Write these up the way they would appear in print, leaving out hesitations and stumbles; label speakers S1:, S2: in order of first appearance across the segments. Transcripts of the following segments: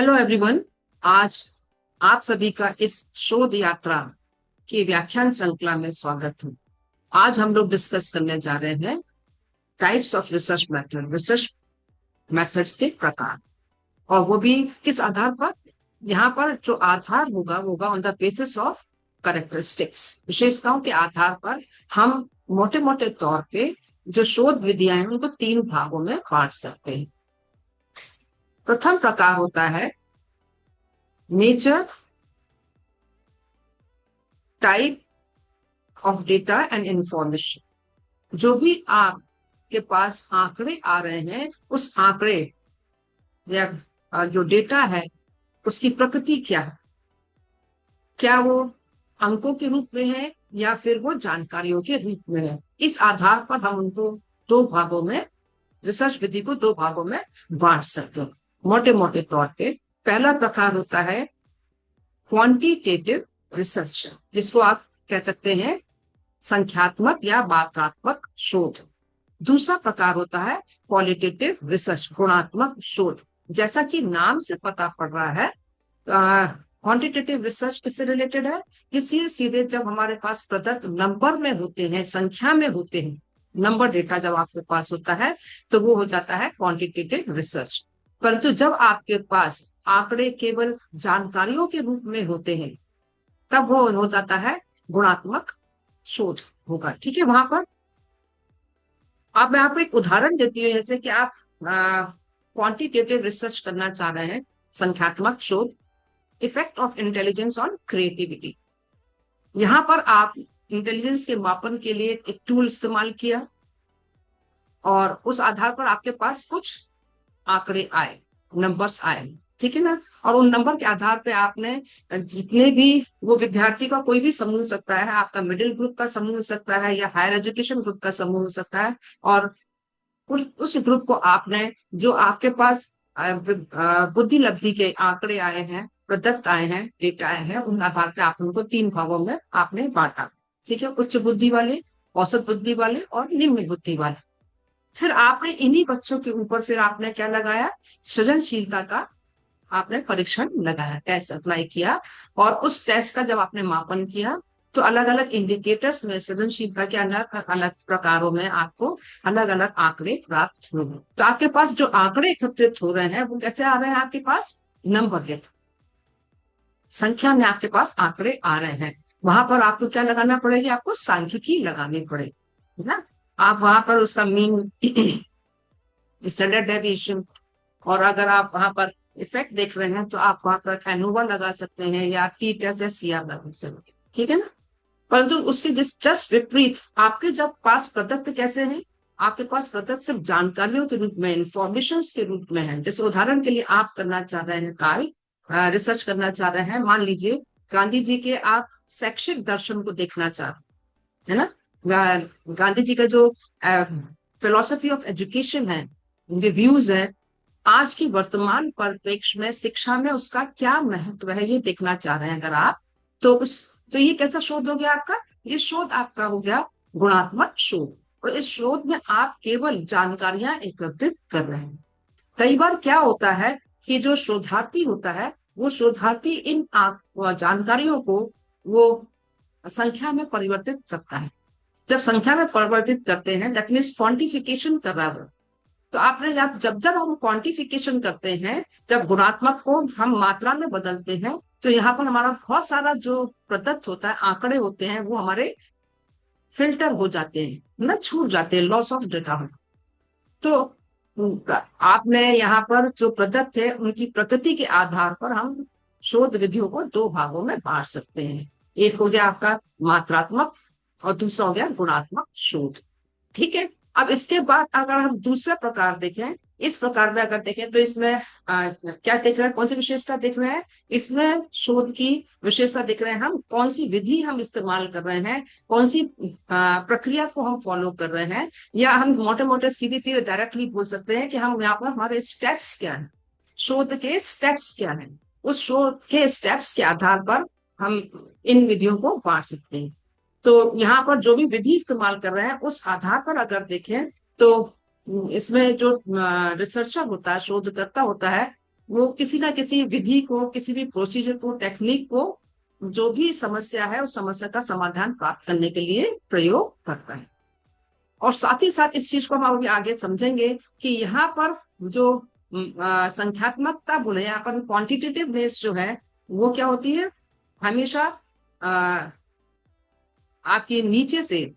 S1: Hello everyone. आज आप सभी का इस शोध यात्रा की व्याख्यान श्रृंखला में स्वागत है। आज हम लोग डिस्कस करने जा रहे हैं टाइप्स ऑफ रिसर्च मेथड्स के प्रकार, और वो भी किस आधार पर। यहाँ पर जो आधार होगा वो होगा on the basis of characteristics, विशेषताओं के आधार पर हम मोटे मोटे तौर पे जो शोध विधियां हैं उनको तीन भागों में बांट सकते हैं। प्रथम प्रकार होता है nature, type of data and information. जो भी आपके पास आंकड़े आ रहे हैं, उस आंकड़े या जो डेटा है उसकी प्रकृति क्या है, क्या वो अंकों के रूप में है या फिर वो जानकारियों के रूप में है। इस आधार पर हम उनको दो भागों में, रिसर्च विधि को दो भागों में बांट सकते हैं मोटे मोटे तौर पे। पहला प्रकार होता है क्वांटिटेटिव रिसर्च, जिसको आप कह सकते हैं संख्यात्मक या मात्रात्मक शोध। दूसरा प्रकार होता है क्वालिटेटिव रिसर्च, गुणात्मक शोध। जैसा कि नाम से पता पड़ रहा है, क्वांटिटेटिव रिसर्च किससे रिलेटेड है? किसी सीधे जब हमारे पास प्रदत्त नंबर में होते हैं, संख्या में होते हैं, नंबर डेटा जब आपके पास होता है तो वो हो जाता है क्वांटिटेटिव रिसर्च। परंतु जब आपके पास आंकड़े केवल जानकारियों के रूप में होते हैं तब वो हो जाता है गुणात्मक शोध होगा। ठीक है, वहां पर अब मैं आपको एक उदाहरण देती हूँ। जैसे कि आप क्वांटिटेटिव रिसर्च करना चाह रहे हैं, संख्यात्मक शोध, effect of intelligence on creativity. यहां पर आप इंटेलिजेंस के मापन के लिए एक टूल इस्तेमाल किया और उस आधार पर आपके पास कुछ आंकड़े आए, नंबर्स आए। ठीक है ना? और उन नंबर के आधार पे आपने जितने भी, वो विद्यार्थी का कोई भी समूह हो सकता है, आपका मिडिल ग्रुप का समूह हो सकता है या हायर एजुकेशन ग्रुप का समूह हो सकता है, और उस ग्रुप को आपने, जो आपके पास बुद्धि लब्धि के आंकड़े आए हैं, प्रदत्त आए हैं, डेटा आए हैं, उन आधार पे आप उनको तीन भागों में आपने बांटा। ठीक है, उच्च बुद्धि वाले, औसत बुद्धि वाले और निम्न बुद्धि वाले। फिर आपने इन्हीं बच्चों के ऊपर फिर आपने क्या लगाया? सृजनशीलता का आपने परीक्षण लगाया, टेस्ट अप्लाई किया, और उस टेस्ट का जब आपने मापन किया तो अलग अलग इंडिकेटर्स में, सृजनशीलता के अलग अलग प्रकारों में आपको अलग अलग आंकड़े प्राप्त हुए। तो आपके पास जो आंकड़े एकत्रित हो रहे हैं वो कैसे आ रहे हैं? आपके पास नंबर डेटा, संख्या में आपके पास आंकड़े आ रहे हैं। वहां पर आपको क्या लगाना पड़ेगी? आपको सांख्यिकी लगानी पड़ेगी, है ना? आप वहां पर उसका मीन, स्टैंडर्ड डेविएशन, और अगर आप वहां पर इफेक्ट देख रहे हैं तो आप वहां पर एनोवा लगा सकते हैं या टी टेस्ट या सीआर लगा सकते हैं। ठीक है ना? परंतु उसके जिस जस्ट विपरीत आपके जब पास प्रदत्त कैसे हैं, आपके पास प्रदत्त सिर्फ जानकारियों के रूप में, इंफॉर्मेशन के रूप में है। जैसे उदाहरण के लिए आप करना चाह रहे हैं रिसर्च करना चाह रहे हैं, मान लीजिए गांधी जी के आप शैक्षिक दर्शन को देखना चाह रहे हैं, है ना? गांधी जी का जो फिलोसफी ऑफ एजुकेशन है, उनके व्यूज है, आज की वर्तमान परिप्रेक्ष्य में शिक्षा में उसका क्या महत्व है, ये देखना चाह रहे हैं अगर आप, तो ये कैसा शोध हो गया आपका? ये शोध आपका हो गया गुणात्मक शोध। और इस शोध में आप केवल जानकारियां एकत्रित कर रहे हैं। कई बार क्या होता है कि जो शोधार्थी होता है, वो शोधार्थी इन जानकारियों को वो संख्या में परिवर्तित करता है। जब संख्या में परिवर्तित करते हैं, दैट मीन्स क्वांटिफिकेशन कर रहा है। तो आपने जब जब हम क्वांटिफिकेशन करते हैं, जब गुणात्मक को हम मात्रा में बदलते हैं, तो यहाँ पर हमारा बहुत सारा जो प्रदत्त होता है, आंकड़े होते हैं, वो हमारे फिल्टर हो जाते हैं ना, छूट जाते हैं, लॉस ऑफ डेटा हो। तो आपने यहाँ पर जो प्रदत्त है उनकी प्रकृति के आधार पर हम शोध विधियों को दो भागों में बांट सकते हैं। एक हो गया आपका मात्रात्मक और दूसरा हो गया गुणात्मक शोध। ठीक है, अब इसके बाद अगर हम दूसरा प्रकार देखें, इस प्रकार में अगर देखें तो इसमें क्या देख रहे हैं, कौन सी विशेषता देख रहे हैं? इसमें शोध की विशेषता देख रहे हैं हम, कौन सी विधि हम इस्तेमाल कर रहे हैं, कौन सी प्रक्रिया को हम फॉलो कर रहे हैं, या हम मोटे मोटे सीधे सीधे डायरेक्टली बोल सकते हैं कि हम यहाँ पर हमारे स्टेप्स क्या है, शोध के स्टेप्स क्या है। उस शोध के स्टेप्स के आधार पर हम इन विधियों को बांट सकते हैं। तो यहाँ पर जो भी विधि इस्तेमाल कर रहे हैं उस आधार पर अगर देखें तो इसमें जो रिसर्चर होता है, शोधकर्ता होता है, वो किसी ना किसी विधि को, किसी भी प्रोसीजर को, टेक्निक को, जो भी समस्या है उस समस्या का समाधान प्राप्त करने के लिए प्रयोग करता है। और साथ ही साथ इस चीज को हम अभी आगे समझेंगे कि यहाँ पर जो संख्यात्मकता बोले, यहाँ पर क्वांटिटेटिव बेस जो है वो क्या होती है, हमेशा अ, आपके नीचे से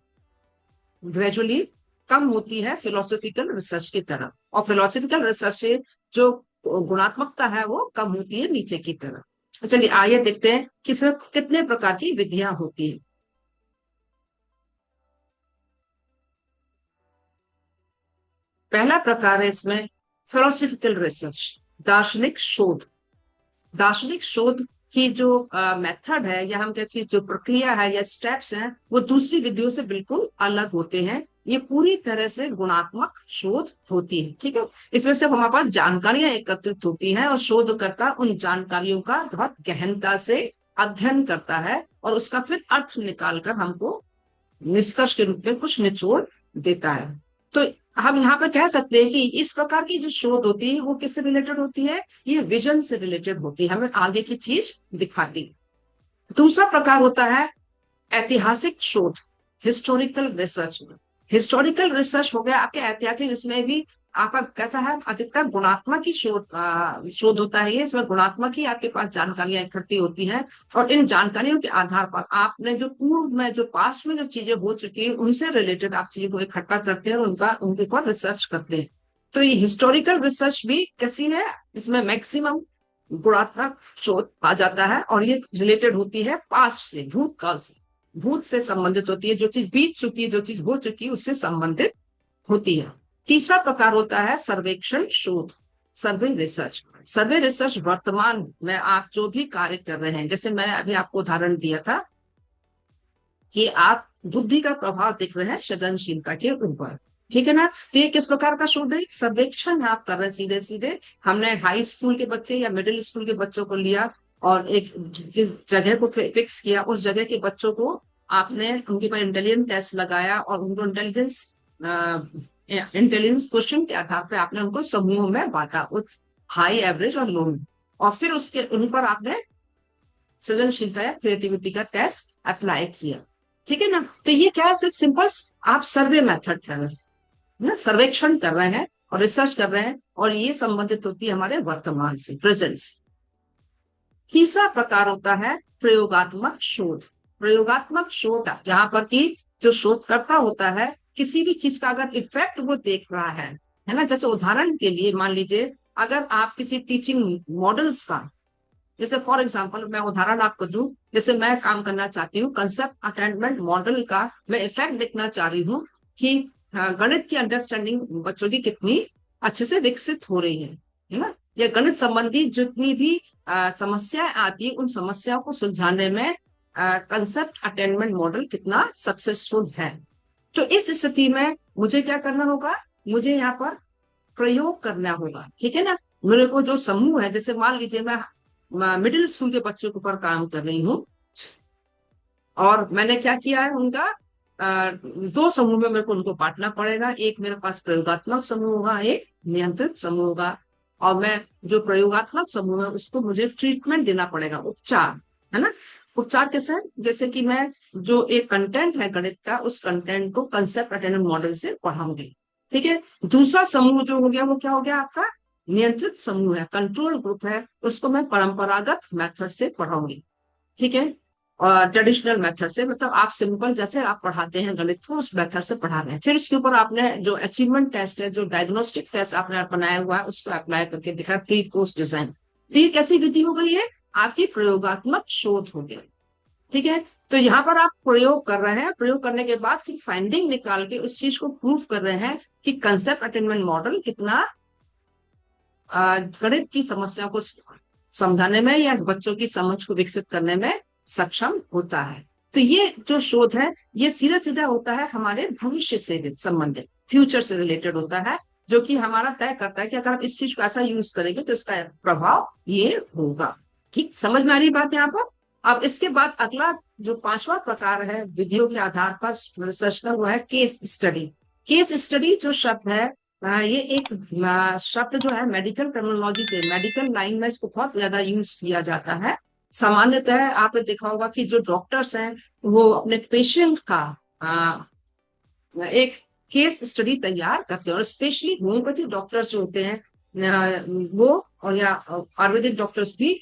S1: ग्रेजुअली कम होती है फिलोसॉफिकल रिसर्च की तरफ, और फिलोसॉफिकल रिसर्च से जो गुणात्मकता है वो कम होती है नीचे की तरफ। चलिए आइए देखते हैं कि इसमें कितने प्रकार की विधियां होती है। पहला प्रकार है इसमें फिलोसॉफिकल रिसर्च, दार्शनिक शोध। दार्शनिक शोध की जो मेथड है, या हम कहते हैं जो प्रक्रिया है या स्टेप्स हैं, वो दूसरी विधियों से बिल्कुल अलग होते हैं। ये पूरी तरह से गुणात्मक शोध होती है। ठीक है, इसमें से हमारे पास जानकारियां एकत्रित होती हैं और शोधकर्ता उन जानकारियों का बहुत गहनता से अध्ययन करता है और उसका फिर अर्थ निकालकर हमको निष्कर्ष के रूप में कुछ निचोड़ देता है। तो हम यहाँ पे कह सकते हैं कि इस प्रकार की जो शोध होती है वो किससे रिलेटेड होती है, ये विजन से रिलेटेड होती है, हमें आगे की चीज दिखाती है। दूसरा प्रकार होता है ऐतिहासिक शोध, हिस्टोरिकल रिसर्च। हिस्टोरिकल रिसर्च हो गया आपके ऐतिहासिक, इसमें भी आपका कैसा है, अधिकतर गुणात्मक ही शोध होता है। ये इसमें गुणात्मक ही आपके पास जानकारियां इकट्ठी होती हैं, और इन जानकारियों के आधार पर आपने जो पूर्व में, जो पास्ट में जो चीजें हो चुकी है उनसे रिलेटेड आप चीजों को इकट्ठा करते हैं और उनके ऊपर रिसर्च करते हैं। तो ये हिस्टोरिकल रिसर्च भी कैसी है, इसमें मैक्सिमम गुणात्मक शोध आ जाता है, और ये रिलेटेड होती है पास्ट से, भूतकाल से, भूत से संबंधित होती है, जो चीज बीत चुकी है, जो चीज हो चुकी है उससे संबंधित होती है। तीसरा प्रकार होता है सर्वेक्षण शोध, सर्वे रिसर्च। सर्वे रिसर्च वर्तमान में आप जो भी कार्य कर रहे हैं, जैसे मैंने अभी आपको उदाहरण दिया था कि आप बुद्धि का प्रभाव देख रहे हैं सृजनशीलता के ऊपर, ठीक है ना। तो ये किस प्रकार का शोध है, सर्वेक्षण आप कर रहे हैं सीधे सीधे। हमने हाई स्कूल के बच्चे या मिडिल स्कूल के बच्चों को लिया और एक जिस जगह को फिक्स किया, उस जगह के बच्चों को आपने उनके ऊपर इंटेलिजेंस टेस्ट लगाया और उनको इंटेलिजेंस क्वेश्चन के आधार पर आपने उनको समूहों में बांटा, हाई, एवरेज और लो में, और फिर उसके उन पर आपने सृजनशीलता या क्रिएटिविटी का टेस्ट अप्लाई किया। ठीक है ना। तो ये क्या है, सिर्फ सिंपल आप सर्वे मेथड कर रहे हैं ना, सर्वेक्षण कर रहे हैं और रिसर्च कर रहे हैं, और ये संबंधित होती है हमारे वर्तमान से, प्रेजेंट से। तीसरा प्रकार होता है प्रयोगात्मक शोध। प्रयोगात्मक शोध जहां पर कि जो शोधकर्ता होता है किसी भी चीज का अगर इफेक्ट वो देख रहा है ना। जैसे उदाहरण के लिए मान लीजिए, अगर आप किसी टीचिंग मॉडल्स का, जैसे फॉर एग्जाम्पल मैं उदाहरण आपको दूं, जैसे मैं काम करना चाहती हूँ कंसेप्ट अटेनमेंट मॉडल का, मैं इफेक्ट देखना चाह रही हूँ कि गणित की अंडरस्टैंडिंग बच्चों की कितनी अच्छे से विकसित हो रही है ना, या गणित संबंधी जितनी भी समस्याएं आती है उन समस्याओं को सुलझाने में कंसेप्ट अटेनमेंट मॉडल कितना सक्सेसफुल है। तो इस स्थिति में मुझे क्या करना होगा, मुझे यहाँ पर प्रयोग करना होगा। ठीक है ना। मेरे को जो समूह है, जैसे मान लीजिए मैं मिडिल स्कूल के बच्चों के ऊपर काम कर रही हूँ, और मैंने क्या किया है, उनका दो समूह में मेरे को उनको बांटना पड़ेगा। एक मेरे पास प्रयोगात्मक समूह होगा, एक नियंत्रित समूह होगा। और मैं जो प्रयोगात्मक समूह है उसको मुझे ट्रीटमेंट देना पड़ेगा, उपचार, है ना। उपचार कैसे, जैसे कि मैं जो एक कंटेंट है गणित का, उस कंटेंट को कंसेप्ट अटेनमेंट मॉडल से पढ़ाऊंगी। ठीक है। दूसरा समूह जो हो गया वो क्या हो गया, आपका नियंत्रित समूह है, कंट्रोल ग्रुप है, उसको मैं परंपरागत मेथड से पढ़ाऊंगी। ठीक है। और ट्रेडिशनल मेथड से, मतलब आप सिंपल जैसे आप पढ़ाते हैं गणित को उस मेथड से पढ़ा रहे हैं। फिर इसके ऊपर आपने जो अचीवमेंट टेस्ट है, जो डायग्नोस्टिक टेस्ट आपने बनाया हुआ है, उसको अप्लाई करके दिखा, प्री पोस्ट डिजाइन। तो ये कैसी विधि हो गई है, आपकी प्रयोगात्मक शोध हो गया। ठीक है। तो यहाँ पर आप प्रयोग कर रहे हैं, प्रयोग करने के बाद फिर फाइंडिंग निकाल के उस चीज को प्रूव कर रहे हैं कि कंसेप्ट अटेनमेंट मॉडल कितना गणित की समस्या को समझाने में या बच्चों की समझ को विकसित करने में सक्षम होता है। तो ये जो शोध है ये सीधा सीधा होता है हमारे भविष्य से संबंधित, फ्यूचर से रिलेटेड होता है, जो कि हमारा तय करता है कि अगर आप इस चीज को ऐसा यूज करेंगे तो इसका प्रभाव ये होगा। ठीक, समझ में आ रही बात यहाँ पर। अब इसके बाद अगला जो पांचवा प्रकार है विधियों के आधार पर रिसर्च का, वो है केस स्टडी। केस स्टडी जो शब्द है ये एक शब्द जो है मेडिकल टर्मिनोलॉजी से, मेडिकल लाइन में इसको बहुत ज्यादा यूज किया जाता है। सामान्यतः आपने देखा होगा कि जो डॉक्टर्स हैं वो अपने पेशेंट का एक केस स्टडी तैयार करते हैं, और स्पेशली होम्योपैथी डॉक्टर्स जो होते हैं वो, और या आयुर्वेदिक डॉक्टर्स भी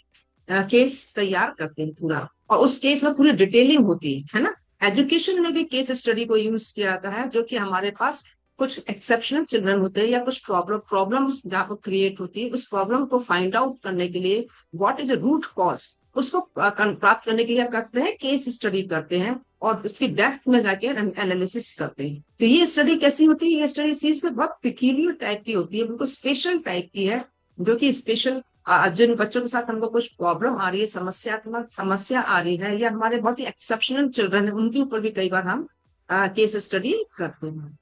S1: केस तैयार करते हैं पूरा, और उस केस में पूरी डिटेलिंग होती है ना। एजुकेशन में भी केस स्टडी को यूज किया जाता है, जो कि हमारे पास कुछ एक्सेप्शनल चिल्ड्रन होते हैं या कुछ प्रॉब्लम प्रॉब्लम जहाँ पर क्रिएट होती है, उस प्रॉब्लम को फाइंड आउट करने के लिए what is the root cause, उसको प्राप्त करने के लिए करते हैं केस स्टडी करते हैं, और उसकी डेप्थ में जाके एनालिसिस करते हैं। तो ये स्टडी कैसी होती है, ये स्टडी सीज में बहुत पिक्यूलियर टाइप की होती है, बिल्कुल स्पेशल टाइप की है, जो कि स्पेशल जिन बच्चों के साथ हमको कुछ प्रॉब्लम आ रही है, समस्यात्मक समस्या आ रही है, या हमारे बहुत ही एक्सेप्शनल चिल्ड्रन है, उनके ऊपर भी कई बार हम केस स्टडी करते हैं।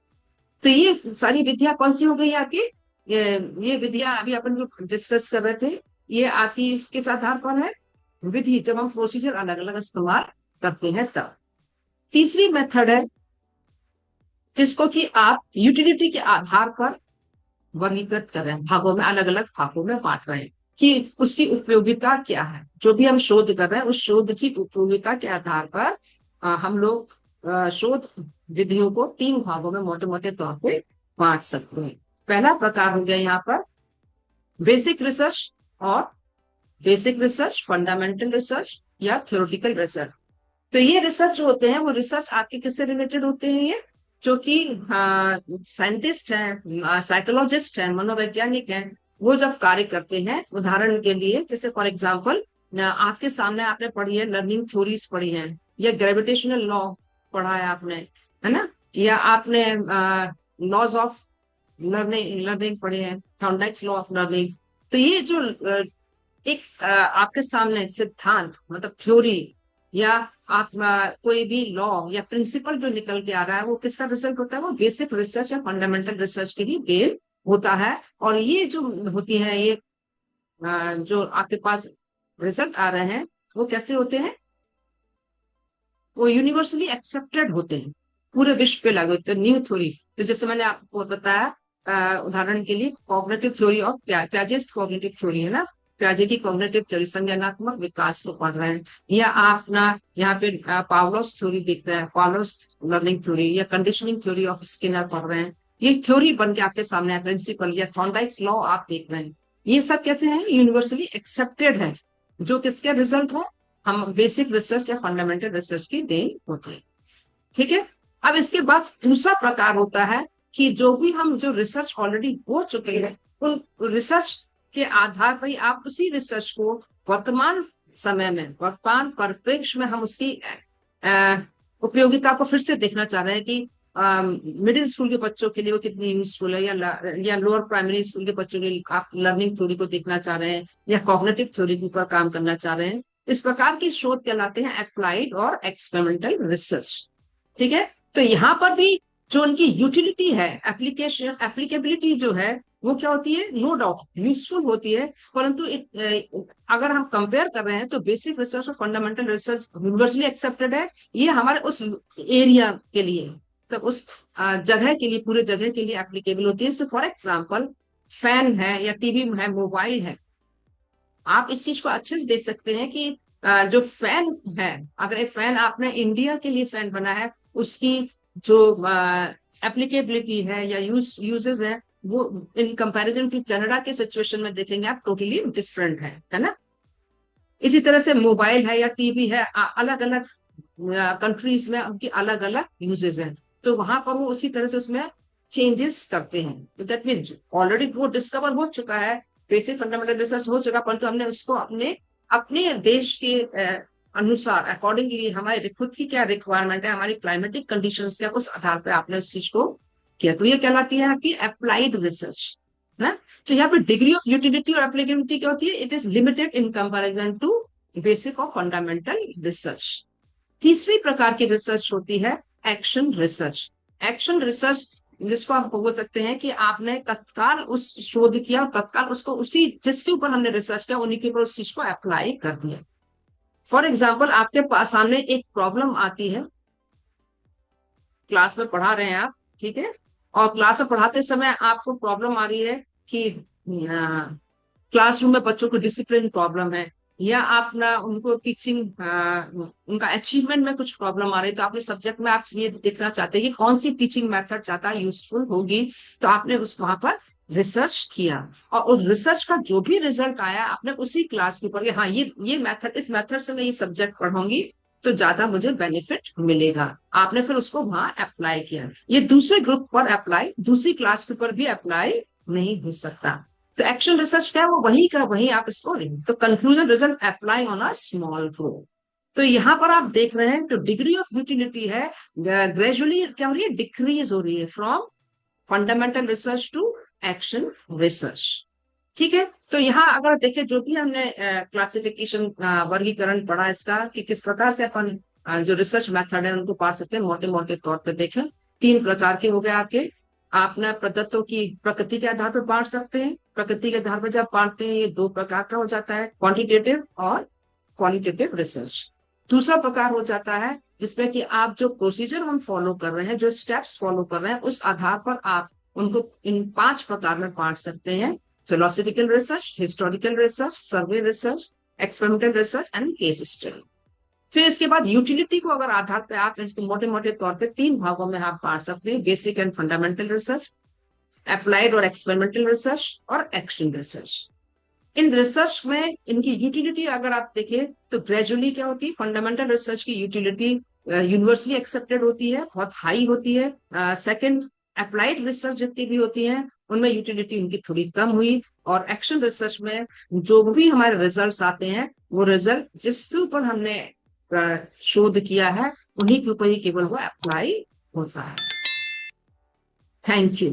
S1: तो ये सारी विधियां कौन सी हो गई आपकी, ये विधियां अभी अपन जो डिस्कस कर रहे थे, ये आपकी किस आधार पर है, विधि जब हम प्रोसीजर अलग अलग इस्तेमाल करते हैं तब। तीसरी मेथड है जिसको कि आप यूटिलिटी के आधार पर वर्गीकृत कर रहे हैं, भागों में, अलग अलग भागों में बांट रहे हैं कि उसकी उपयोगिता क्या है। जो भी हम शोध कर रहे हैं उस शोध की उपयोगिता के आधार पर हम लोग शोध विधियों को तीन भागों में मोटे मोटे तौर पे बांट सकते हैं। पहला प्रकार हो गया यहाँ पर बेसिक रिसर्च, और बेसिक रिसर्च, फंडामेंटल रिसर्च, या थ्योरेटिकल रिसर्च। तो ये रिसर्च जो होते हैं वो रिसर्च आपके किससे रिलेटेड होते हैं, ये जो कि साइंटिस्ट हैं, साइकोलॉजिस्ट हैं, मनोवैज्ञानिक हैं, वो जब कार्य करते हैं, उदाहरण के लिए जैसे फॉर एग्जांपल आपके सामने आपने पढ़ी है लर्निंग थ्योरीज पढ़ी है, या ग्रेविटेशनल लॉ पढ़ा है आपने, है ना, या आपने लॉज ऑफ लर्निंग लर्निंग पढ़े हैं, थॉर्नडाइक्स लॉ ऑफ लर्निंग। तो ये जो एक आपके सामने सिद्धांत मतलब थ्योरी, या आप कोई भी लॉ या प्रिंसिपल जो निकल के आ रहा है, वो किसका रिजल्ट होता है, वो बेसिक रिसर्च या फंडामेंटल रिसर्च के ही देन होता है। और ये जो होती है, ये जो आपके पास रिजल्ट आ रहे हैं वो कैसे होते हैं, वो यूनिवर्सली एक्सेप्टेड होते हैं, पूरे विश्व पे लागू होते हैं, न्यू थ्योरी। तो जैसे मैंने आपको बताया उदाहरण के लिए cognitive theory of Piaget's cognitive theory है ना, प्याजे की कॉग्निटिव थ्योरी, संज्ञानात्मक विकास को पढ़ रहे हैं, या आप ना यहाँ पे पावलोस थ्योरी देख रहे हैं, पावलोस लर्निंग थ्योरी, या कंडीशनिंग थ्योरी ऑफ स्किनर पढ़ रहे हैं, ये थ्योरी बन के आपके सामने है, प्रिंसिपल या थॉर्नडाइक्स लॉ आप देख रहे हैं। ये सब कैसे हैं, यूनिवर्सली एक्सेप्टेड है, जो किसके रिजल्ट है, हम बेसिक रिसर्च या फंडामेंटल रिसर्च की देन होते हैं। ठीक है। अब इसके बाद दूसरा प्रकार होता है कि जो भी हम जो रिसर्च ऑलरेडी हो चुके हैं, उन रिसर्च के आधार पर ही आप उसी रिसर्च को वर्तमान समय में, वर्तमान परिप्रेक्ष्य में हम उसकी उपयोगिता को फिर से देखना चाह रहे हैं कि मिडिल स्कूल के बच्चों के लिए वो कितनी यूजफुल है, या लोअर प्राइमरी स्कूल के बच्चों के लिए आप लर्निंग थ्योरी को देखना चाह रहे हैं, या कॉग्निटिव थ्योरी के ऊपर काम करना चाह रहे हैं। इस प्रकार की शोध कहलाते हैं अप्लाइड और एक्सपेरिमेंटल रिसर्च। ठीक है। तो यहाँ पर भी जो उनकी यूटिलिटी है, एप्लीकेशन एप्लीकेबिलिटी जो है, वो क्या होती है, नो डाउट यूजफुल होती है, परंतु अगर हम कंपेयर कर रहे हैं तो बेसिक रिसर्च और फंडामेंटल रिसर्च यूनिवर्सली एक्सेप्टेड है, ये हमारे उस एरिया के लिए, तो उस जगह के लिए, पूरे जगह के लिए एप्लीकेबल होती है। सो फॉर एग्जाम्पल फैन है, या टीवी है, मोबाइल है, आप इस चीज को अच्छे से देख सकते हैं कि जो फैन है, अगर एक फैन आपने इंडिया के लिए फैन बना है, उसकी जो एप्लीकेबिलिटी है या यूजेस है, वो इन कंपैरिजन टू कनाडा के सिचुएशन में देखेंगे आप, टोटली डिफरेंट है ना। इसी तरह से मोबाइल है या टीवी है, अलग अलग कंट्रीज में उनकी अलग अलग यूजेस हैं, तो वहां पर वो उसी तरह से उसमें चेंजेस करते हैं। तो दैट मीन ऑलरेडी वो डिस्कवर हो चुका है, बेसिक फंडामेंटल रिसर्च हो चुका, परंतु हमने उसको अपने अपने देश के अनुसार अकॉर्डिंगली, हमारे खुद की क्या रिक्वायरमेंट है, हमारी क्लाइमेटिक कंडीशंस क्या, उस आधार पर आपने उस चीज को किया, तो ये कहलाती है आपकी अप्लाइड रिसर्च ना। तो यहाँ पे डिग्री ऑफ यूटिलिटी और एप्लीकेबिलिटी क्या होती है, it is limited in comparison to basic और फंडामेंटल रिसर्च। तीसरी प्रकार की रिसर्च होती है एक्शन रिसर्च। एक्शन रिसर्च जिसको आप बोल सकते हैं कि आपने तत्काल उस शोध किया और तत्काल उसको उसी जिसके ऊपर हमने रिसर्च किया उन्हीं के ऊपर उस चीज को अप्लाई कर दिया। फॉर एग्जाम्पल आपके पास सामने एक प्रॉब्लम आती है, क्लास में पढ़ा रहे हैं आप, ठीक है, और क्लास में पढ़ाते समय आपको प्रॉब्लम आ रही है कि क्लासरूम में बच्चों को डिसिप्लिन प्रॉब्लम है, या आप ना उनको टीचिंग उनका अचीवमेंट में कुछ प्रॉब्लम आ रही है, तो आपने सब्जेक्ट में आप ये देखना चाहते हैं कि कौन सी टीचिंग मेथड ज्यादा यूजफुल होगी, तो आपने उस वहां पर रिसर्च किया, और उस रिसर्च का जो भी रिजल्ट आया आपने उसी क्लास के ऊपर, हाँ ये मेथड, इस मेथड से मैं ये सब्जेक्ट पढ़ूंगी तो ज्यादा मुझे बेनिफिट मिलेगा, आपने फिर उसको वहां अप्लाई किया। ये दूसरे ग्रुप पर अप्लाई, दूसरी क्लास के ऊपर भी अप्लाई नहीं हो सकता। तो एक्शन रिसर्च क्या है, वो वही का वही आप इसको लिखें। तो conclusion result apply on a small group. तो यहाँ पर आप देख रहे हैं तो डिग्री ऑफ यूटिलिटी है ग्रेजुअली क्या हो रही है, डिक्रीज हो रही है from fundamental research to action research. ठीक है, तो यहाँ अगर देखें जो भी हमने क्लासिफिकेशन वर्गीकरण पढ़ा इसका कि किस प्रकार से अपन जो रिसर्च मेथड है उनको पा सकते हैं, मोटे मोटे तौर पे देखें, तीन प्रकार के हो गए आपके। आप ना प्रदत्तों की प्रकृति के आधार पर बांट सकते हैं, प्रकृति के आधार पर जब बांटते हैं ये दो प्रकार का हो जाता है, क्वांटिटेटिव और क्वालिटेटिव रिसर्च। दूसरा प्रकार हो जाता है जिसमें कि आप जो प्रोसीजर हम फॉलो कर रहे हैं, जो स्टेप्स फॉलो कर रहे हैं, उस आधार पर आप उनको इन 5 प्रकार में बांट सकते हैं: philosophical research, historical research, survey research, experimental research and case study। फिर इसके बाद यूटिलिटी को अगर आधार पे आप इसको मोटे मोटे तौर पे 3 भागों में आप बांट सकते हैं: basic and fundamental research, applied और एक्सपेरिमेंटल रिसर्च, और एक्शन रिसर्च। इन रिसर्च में इनकी यूटिलिटी अगर आप देखें तो ग्रेजुअली क्या होती है, फंडामेंटल रिसर्च की यूटिलिटी यूनिवर्सली एक्सेप्टेड होती है, बहुत हाई होती है। सेकंड, अप्लाइड रिसर्च जितनी भी होती है उनमें यूटिलिटी उनकी थोड़ी कम हुई, और एक्शन रिसर्च में जो भी हमारे रिजल्ट्स आते हैं वो रिजल्ट जिसके ऊपर हमने शोध किया है उन्हीं के ऊपर ही केवल वो अप्लाई होता है। Thank you.